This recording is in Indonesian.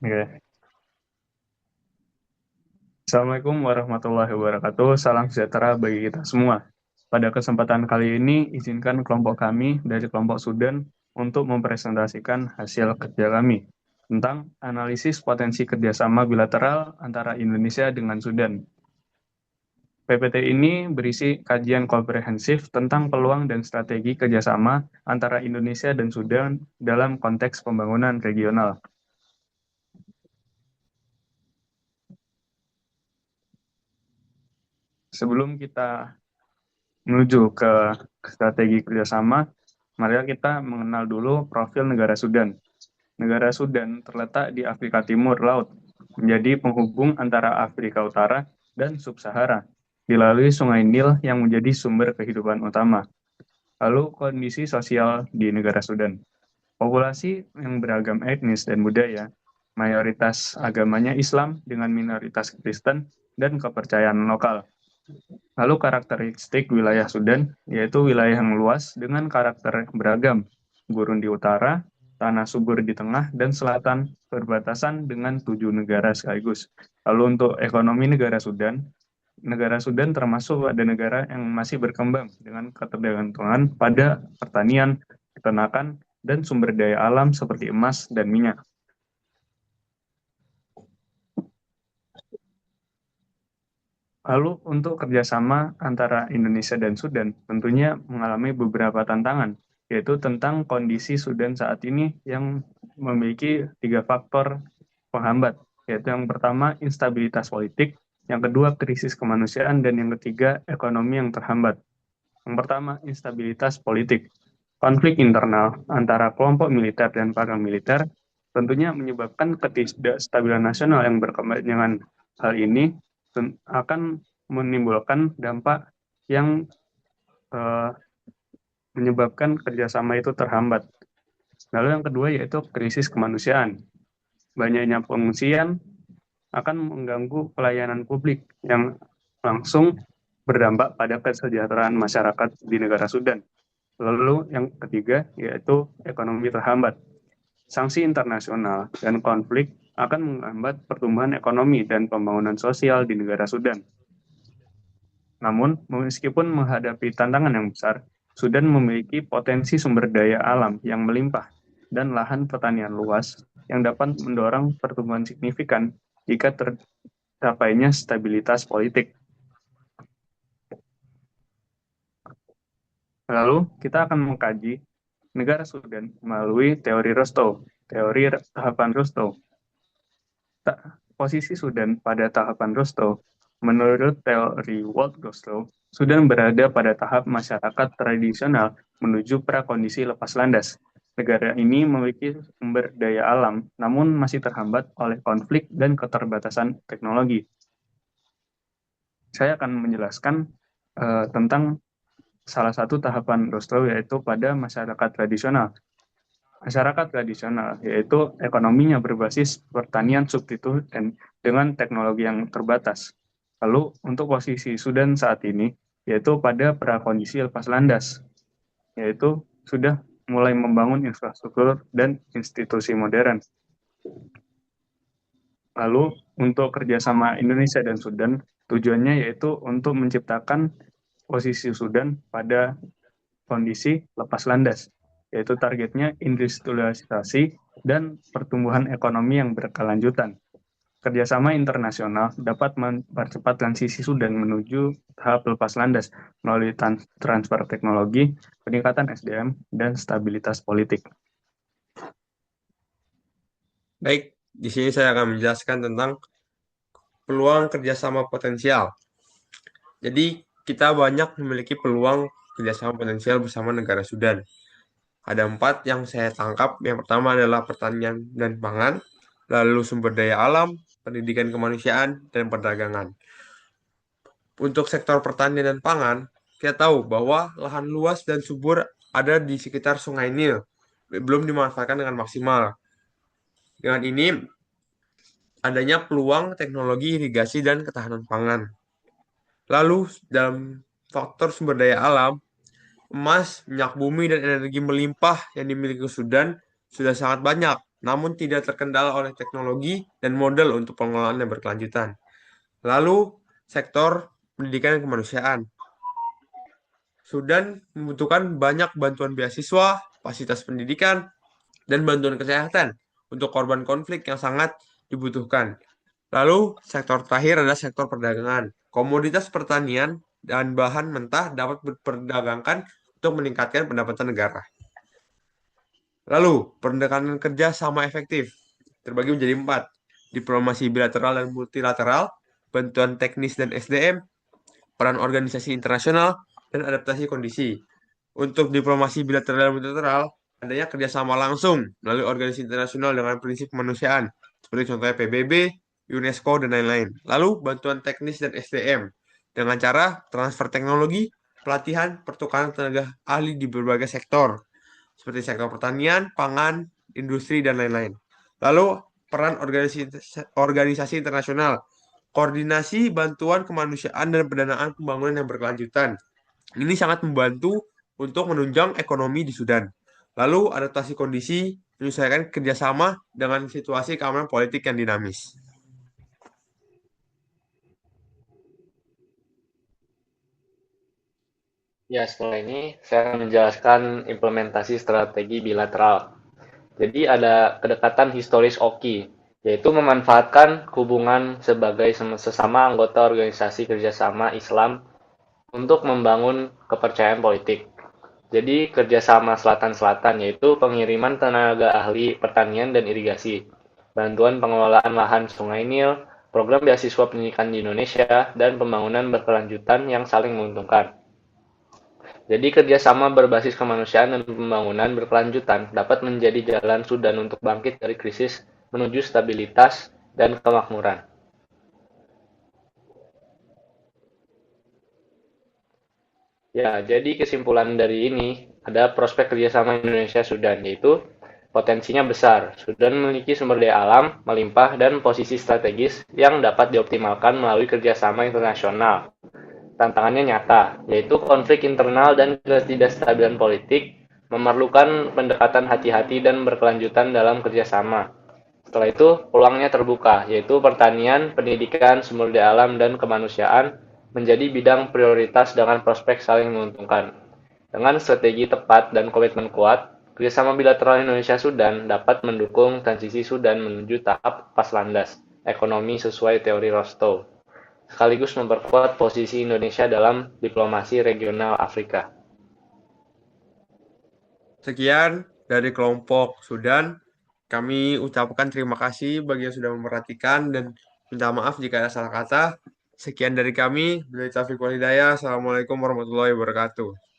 Oke. Assalamualaikum warahmatullahi wabarakatuh. Salam sejahtera bagi kita semua. Pada kesempatan kali ini, izinkan kelompok kami dari kelompok Sudan untuk mempresentasikan hasil kerja kami tentang analisis potensi kerjasama bilateral antara Indonesia dengan Sudan. PPT ini berisi kajian komprehensif tentang peluang dan strategi kerjasama antara Indonesia dan Sudan dalam konteks pembangunan regional. Sebelum kita menuju ke strategi kerjasama, mari kita mengenal dulu profil negara Sudan. Negara Sudan terletak di Afrika Timur Laut, menjadi penghubung antara Afrika Utara dan Sub-Sahara, dilalui Sungai Nil yang menjadi sumber kehidupan utama. Lalu kondisi sosial di negara Sudan. Populasi yang beragam etnis dan budaya, mayoritas agamanya Islam dengan minoritas Kristen dan kepercayaan lokal. Lalu karakteristik wilayah Sudan, yaitu wilayah yang luas dengan karakter yang beragam. Gurun di utara, tanah subur di tengah dan selatan, berbatasan dengan 7 negara sekaligus. Lalu untuk ekonomi negara Sudan termasuk ada negara yang masih berkembang dengan ketergantungan pada pertanian, peternakan, dan sumber daya alam seperti emas dan minyak. Lalu untuk kerjasama antara Indonesia dan Sudan tentunya mengalami beberapa tantangan, yaitu tentang kondisi Sudan saat ini yang memiliki 3 faktor penghambat, yaitu yang pertama instabilitas politik, yang kedua krisis kemanusiaan, dan yang ketiga ekonomi yang terhambat. Yang pertama instabilitas politik. Konflik internal antara kelompok militer dan paramiliter tentunya menyebabkan ketidakstabilan nasional yang berkembang dengan hal ini akan menimbulkan dampak yang eh, menyebabkan kerjasama itu terhambat. Lalu yang kedua yaitu krisis kemanusiaan. Banyaknya pengungsian akan mengganggu pelayanan publik yang langsung berdampak pada kesejahteraan masyarakat di negara Sudan. Lalu yang ketiga yaitu ekonomi terhambat. Sanksi internasional dan konflik akan menghambat pertumbuhan ekonomi dan pembangunan sosial di negara Sudan. Namun, meskipun menghadapi tantangan yang besar, Sudan memiliki potensi sumber daya alam yang melimpah dan lahan pertanian luas yang dapat mendorong pertumbuhan signifikan jika tercapainya stabilitas politik. Lalu, kita akan mengkaji negara Sudan melalui teori Rostow, teori tahapan Rostow. Posisi Sudan pada tahapan Rostow, menurut teori Walt Rostow, Sudan berada pada tahap masyarakat tradisional menuju prakondisi lepas landas. Negara ini memiliki sumber daya alam, namun masih terhambat oleh konflik dan keterbatasan teknologi. Saya akan menjelaskan tentang salah satu tahapan Rostow, yaitu pada masyarakat tradisional. Masyarakat tradisional, yaitu ekonominya berbasis pertanian substitut dan dengan teknologi yang terbatas. Lalu untuk posisi Sudan saat ini, yaitu pada prakondisi lepas landas, yaitu sudah mulai membangun infrastruktur dan institusi modern. Lalu untuk kerjasama Indonesia dan Sudan, tujuannya yaitu untuk menciptakan posisi Sudan pada kondisi lepas landas, yaitu targetnya industrialisasi dan pertumbuhan ekonomi yang berkelanjutan. Kerjasama internasional dapat mempercepat transisi Sudan menuju tahap lepas landas melalui transfer teknologi, peningkatan SDM, dan stabilitas politik. Baik, di sini saya akan menjelaskan tentang peluang kerjasama potensial. Jadi, kita banyak memiliki peluang kerjasama potensial bersama negara Sudan. Ada 4 yang saya tangkap. Yang pertama adalah pertanian dan pangan, lalu sumber daya alam, pendidikan kemanusiaan, dan perdagangan. Untuk sektor pertanian dan pangan, kita tahu bahwa lahan luas dan subur ada di sekitar Sungai Nil, belum dimanfaatkan dengan maksimal. Dengan ini, adanya peluang teknologi irigasi dan ketahanan pangan. Lalu, dalam faktor sumber daya alam, emas, minyak bumi, dan energi melimpah yang dimiliki Sudan sudah sangat banyak. namun tidak terkendala oleh teknologi dan model untuk pengelolaan yang berkelanjutan. Lalu, sektor pendidikan dan kemanusiaan. Sudan membutuhkan banyak bantuan beasiswa, fasilitas pendidikan, dan bantuan kesehatan untuk korban konflik yang sangat dibutuhkan. Lalu, sektor terakhir adalah sektor perdagangan. Komoditas pertanian dan bahan mentah dapat diperdagangkan untuk meningkatkan pendapatan negara. Lalu, pendekatan kerja sama efektif terbagi menjadi 4. Diplomasi bilateral dan multilateral, bantuan teknis dan SDM, peran organisasi internasional, dan adaptasi kondisi. Untuk diplomasi bilateral dan multilateral, adanya kerjasama langsung melalui organisasi internasional dengan prinsip kemanusiaan, seperti contohnya PBB, UNESCO, dan lain-lain. Lalu, bantuan teknis dan SDM, dengan cara transfer teknologi, pelatihan, pertukaran tenaga ahli di berbagai sektor, seperti sektor pertanian, pangan, industri, dan lain-lain. Lalu, peran organisasi internasional, koordinasi bantuan kemanusiaan dan pendanaan pembangunan yang berkelanjutan. Ini sangat membantu untuk menunjang ekonomi di Sudan. Lalu, adaptasi kondisi menyesuaikan kerjasama dengan situasi keamanan politik yang dinamis. Ya, setelah ini saya akan menjelaskan implementasi strategi bilateral. Jadi ada kedekatan historis OKI, yaitu memanfaatkan hubungan sebagai sesama anggota organisasi kerjasama Islam untuk membangun kepercayaan politik. Jadi kerjasama selatan-selatan yaitu pengiriman tenaga ahli pertanian dan irigasi, bantuan pengelolaan lahan Sungai Nil, program beasiswa pendidikan di Indonesia, dan pembangunan berkelanjutan yang saling menguntungkan. Jadi kerjasama berbasis kemanusiaan dan pembangunan berkelanjutan dapat menjadi jalan Sudan untuk bangkit dari krisis menuju stabilitas dan kemakmuran. Ya, jadi kesimpulan dari ini ada prospek kerjasama Indonesia-Sudan, yaitu potensinya besar. Sudan memiliki sumber daya alam melimpah dan posisi strategis yang dapat dioptimalkan melalui kerjasama internasional. Tantangannya nyata, yaitu konflik internal dan ketidakstabilan politik memerlukan pendekatan hati-hati dan berkelanjutan dalam kerjasama. Setelah itu, peluangnya terbuka, yaitu pertanian, pendidikan, sumber daya alam, dan kemanusiaan menjadi bidang prioritas dengan prospek saling menguntungkan. Dengan strategi tepat dan komitmen kuat, kerjasama bilateral Indonesia-Sudan dapat mendukung transisi Sudan menuju tahap pas landas ekonomi sesuai teori Rostow, sekaligus memperkuat posisi Indonesia dalam diplomasi regional Afrika. Sekian dari kelompok Sudan. Kami ucapkan terima kasih bagi yang sudah memperhatikan dan minta maaf jika ada salah kata. Sekian dari kami. Dari Taufiq Walhidayah. Assalamualaikum warahmatullahi wabarakatuh.